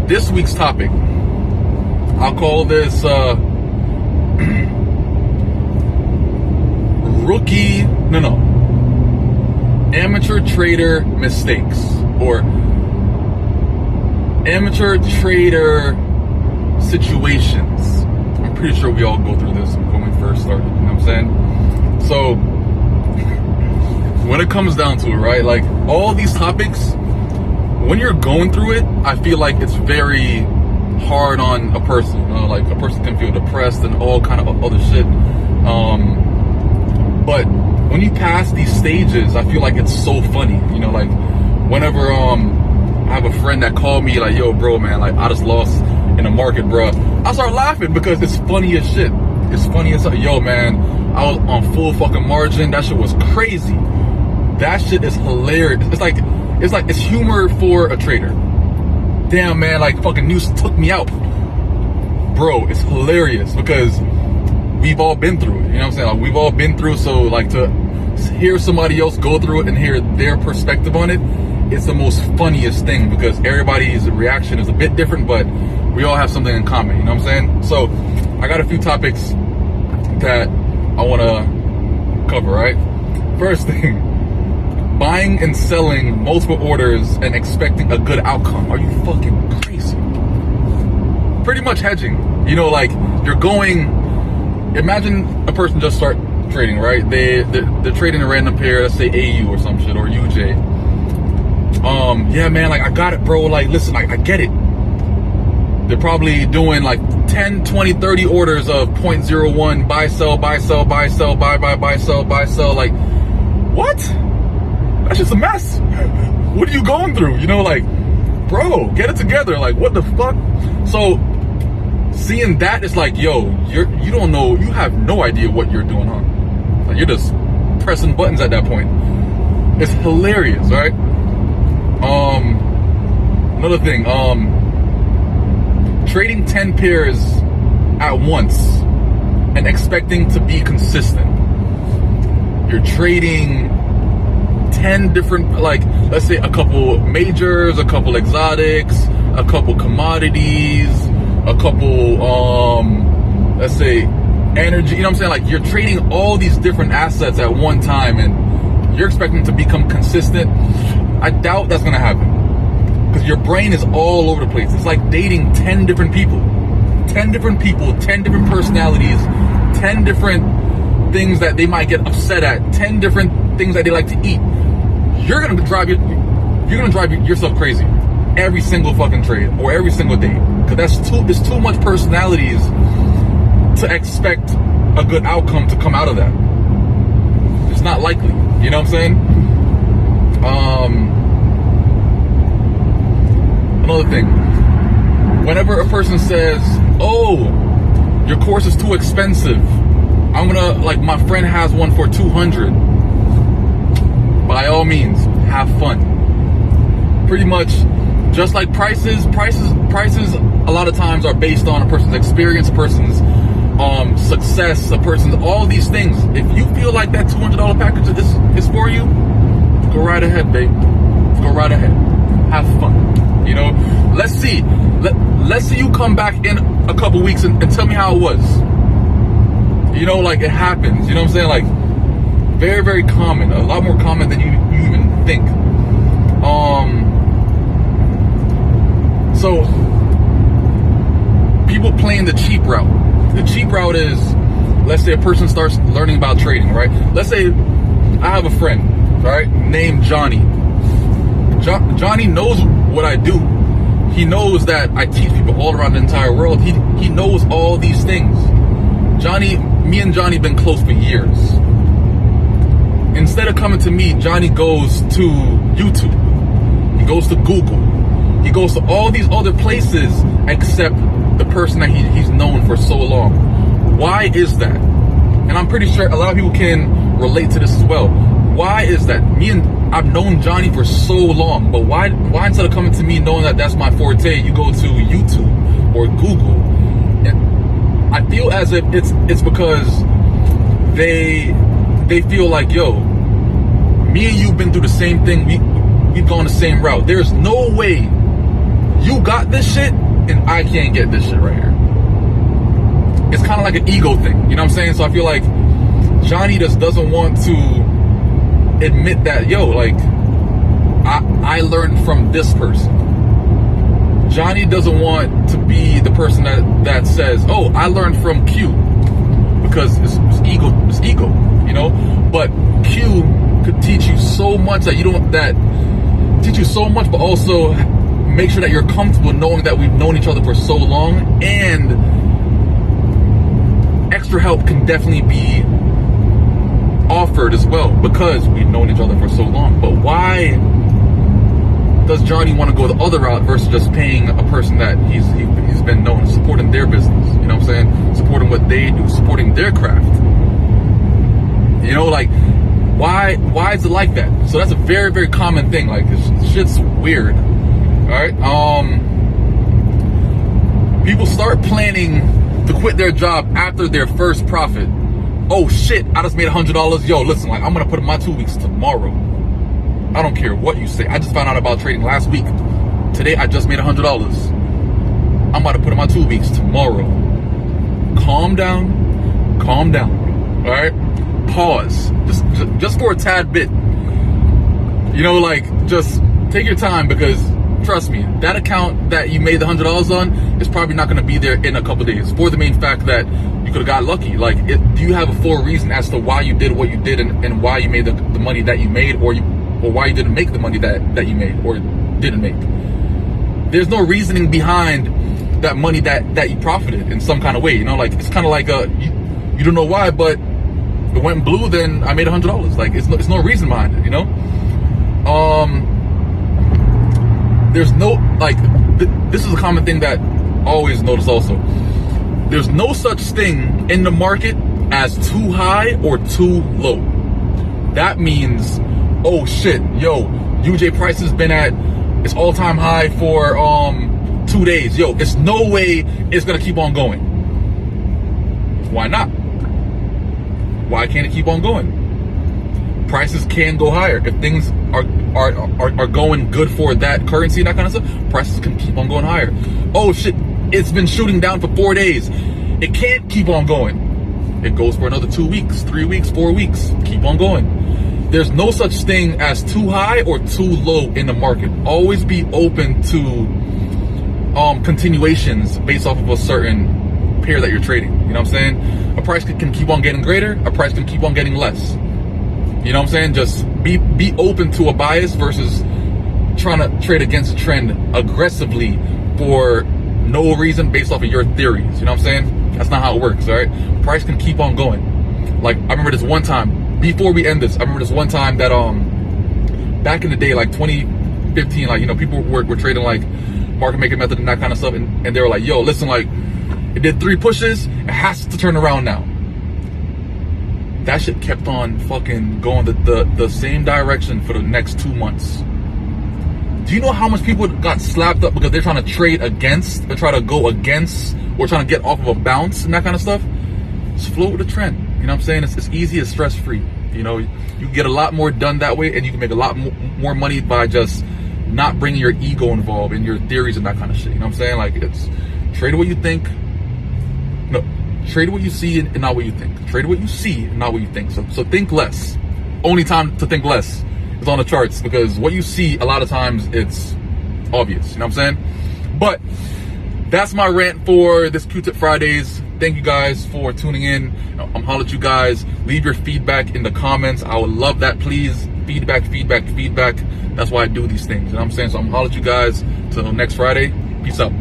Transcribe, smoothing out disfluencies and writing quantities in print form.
this week's topic, I'll call this amateur trader mistakes, or amateur trader situations. I'm pretty sure we all go through this when we first started, you know what I'm saying? So when it comes down to it, right, like all these topics, when you're going through it, I feel like it's very hard on a person, you know, like a person can feel depressed and all kind of other shit. But when you pass these stages, I feel like it's so funny, you know, like whenever I have a friend that called me like, yo bro, man, like I just lost in the market, bro, I start laughing because it's funny as shit. It's funny as, yo man, I was on full fucking margin, that shit was crazy. That shit is hilarious. It's humor for a trader. Damn man, like fucking news took me out, bro. It's hilarious because we've all been through it, you know what I'm saying? Like we've all been through, so like to hear somebody else go through it and hear their perspective on it, it's the most funniest thing because everybody's reaction is a bit different, but we all have something in common, you know what I'm saying? So I got a few topics that I want to cover, right? First thing, buying and selling multiple orders and expecting a good outcome. Are you fucking crazy? Pretty much hedging, you know, like you're going, imagine a person just start trading, right? They're trading a random pair, let's say AU or some shit, or UJ. Yeah man, like I got it bro, like listen, I get it. They're probably doing like 10, 20, 30 orders of 0.01, buy, sell, buy, sell, buy, sell, buy, sell, buy, sell. Like, what? That's just a mess. What are you going through? You know, like, bro, get it together. Like, what the fuck? So seeing that, it's like, yo, you don't know, you have no idea what you're doing, huh? Like, you're just pressing buttons at that point. It's hilarious, right? Another thing, trading 10 pairs at once and expecting to be consistent. You're trading 10 different, like, let's say a couple majors, a couple exotics, a couple commodities, a couple, let's say energy, you know what I'm saying? Like you're trading all these different assets at one time and you're expecting to become consistent. I doubt that's going to happen. Because your brain is all over the place. It's like dating 10 different people. 10 different people, 10 different personalities, 10 different things that they might get upset at, 10 different things that they like to eat. You're gonna drive yourself crazy every single fucking trade or every single day. Because it's too much personalities to expect a good outcome to come out of that. It's not likely. You know what I'm saying? Another thing, whenever a person says, oh, your course is too expensive, I'm gonna, like, my friend has one for 200. By all means, have fun. Pretty much, just like prices a lot of times are based on a person's experience, a person's success, a person's, all these things. If you feel like that $200 package is for you, go right ahead, babe. Go right ahead. Have fun. You know, let's see you come back in a couple weeks and tell me how it was. You know, like it happens, you know what I'm saying? Like very, very common, a lot more common than you even think. So people playing the cheap route. The cheap route is, let's say a person starts learning about trading, right? Let's say I have a friend, right, named Johnny. Johnny knows what I do. He knows that I teach people all around the entire world. He knows all these things. Me and Johnny been close for years. Instead of coming to me, Johnny goes to YouTube. He goes to Google. He goes to all these other places except the person that he's known for so long. Why is that? And I'm pretty sure a lot of people can relate to this as well. Why is that? I've known Johnny for so long, but why instead of coming to me knowing that that's my forte, you go to YouTube or Google? And I feel as if it's because they feel like, yo, me and you've been through the same thing. We've gone the same route. There's no way you got this shit and I can't get this shit right here. It's kind of like an ego thing, you know what I'm saying? So I feel like Johnny just doesn't want to admit that, yo, like, I learned from this person. Johnny doesn't want to be the person that says, oh, I learned from Q, because it's ego, you know? But Q could teach you so much but also make sure that you're comfortable knowing that we've known each other for so long, and extra help can definitely be offered as well because we've known each other for so long. But why does Johnny want to go the other route versus just paying a person that he's been known, supporting their business, you know what I'm saying? Supporting what they do, supporting their craft. You know, like, why is it like that? So that's a very, very common thing. Like, this shit's weird. Alright? People start planning to quit their job after their first profit. Oh shit, I just made $100. Yo, listen, like, I'm gonna put in my 2 weeks tomorrow. I don't care what you say. I just found out about trading last week. Today, I just made $100. I'm about to put in my 2 weeks tomorrow. Calm down. All right? Pause. Just for a tad bit. You know, like, just take your time, because trust me, that account that you made the $100 on is probably not going to be there in a couple days, for the main fact that you could have got lucky. Like, do you have a full reason as to why you did what you did and why you made the money that you made, or why you didn't make the money that you made or didn't make? There's no reasoning behind that money that you profited in some kind of way. You know, like, it's kind of like you don't know why, but it went blue, then I made $100. Like, it's no reason behind it, you know? There's no, like, this is a common thing that I always notice also. There's no such thing in the market as too high or too low. That means, oh shit, yo, UJ price has been at its all-time high for 2 days. Yo, it's no way it's gonna keep on going. Why not? Why can't it keep on going? Prices can go higher. If things are going good for that currency and that kind of stuff, prices can keep on going higher. Oh shit, it's been shooting down for 4 days. It can't keep on going. It goes for another 2 weeks, 3 weeks, 4 weeks. Keep on going. There's no such thing as too high or too low in the market. Always be open to continuations based off of a certain pair that you're trading. You know what I'm saying? A price can keep on getting greater. A price can keep on getting less. You know what I'm saying? Just be open to a bias versus trying to trade against a trend aggressively for no reason based off of your theories. You know what I'm saying? That's not how it works, all right? Price can keep on going. Like, I remember this one time, before we end this, I remember this one time that back in the day, like 2015, like, you know, people were trading like market making method and that kind of stuff, and they were like, yo, listen, like, it did 3 pushes, it has to turn around now. That shit kept on fucking going the same direction for the next 2 months. Do you know how much people got slapped up because they're trying to trade against, or try to go against, or trying to get off of a bounce and that kind of stuff? Just flow with the trend. You know what I'm saying? It's easy, it's stress-free. You know, you can get a lot more done that way, and you can make a lot more money by just not bringing your ego involved in your theories and that kind of shit. You know what I'm saying? Like, it's trade what you think. No, trade what you see and not what you think. Trade what you see and not what you think. So think less. Only time to think less is on the charts, because what you see, a lot of times, it's obvious. You know what I'm saying? But that's my rant for this Q-Tip Fridays. Thank you guys for tuning in. I'm holler at you guys. Leave your feedback in the comments. I would love that, please. Feedback. That's why I do these things. You know what I'm saying? So I'm holler at you guys till next Friday. Peace out.